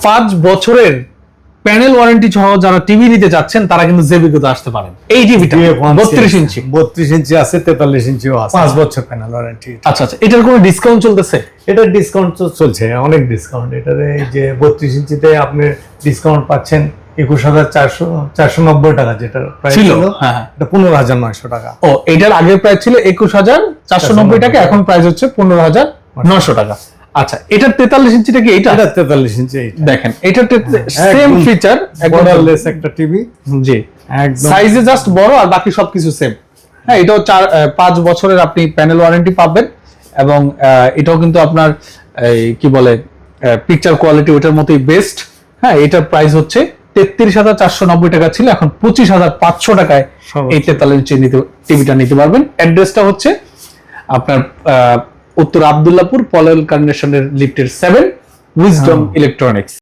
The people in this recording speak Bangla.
5 বছরের প্যানেল ওয়ারেন্টি সহ যারা টিভি নিতে চাচ্ছেন তারা কিন্তু জেবিকোতে আসতে পারেন। এই টিভিটা 32 ইঞ্চি 32 ইঞ্চি আছে, 43 ইঞ্চিও আছে, 5 বছর প্যানেল ওয়ারেন্টি। আচ্ছা আচ্ছা, এটার কোনো ডিসকাউন্ট চলতেছে? এটার ডিসকাউন্ট তো চলছে, অনেক ডিসকাউন্ট। এটার এই যে 32 ইঞ্চিতে আপনি ডিসকাউন্ট পাচ্ছেন 21,490 টাকা, যেটা প্রাইস ছিল এটা 15,900 টাকা। ও, এটার আগের প্রাইস ছিল 21,490 টাকা, এখন প্রাইস হচ্ছে 15,900 টাকা। আচ্ছা, এটার 43 ইঞ্চিটা কি এটা? এটা 43 ইঞ্চি। এইটা দেখেন, এটার সেম ফিচার, বর্ডারলেস একটা টিভি। জি, একদম সাইজে জাস্ট বড়, আর বাকি সবকিছু সেম। হ্যাঁ, এটাও 5 বছরের আপনি প্যানেল ওয়ারেন্টি পাবেন, এবং এটাও কিন্তু আপনার এই কি বলে পিকচার কোয়ালিটি ওটার মতোই বেস্ট। হ্যাঁ, এটার প্রাইস হচ্ছে 33,490 টাকা ছিল, এখন 25,500 টাকায় এই 43 ইঞ্চি টিভিটা নিতে পারবেন। অ্যাড্রেসটা হচ্ছে আপনার উত্তর আব্দুল্লাহপুর পলেল কানেকশনের লিফটের 7, উইজডম ইলেকট্রনিক্স।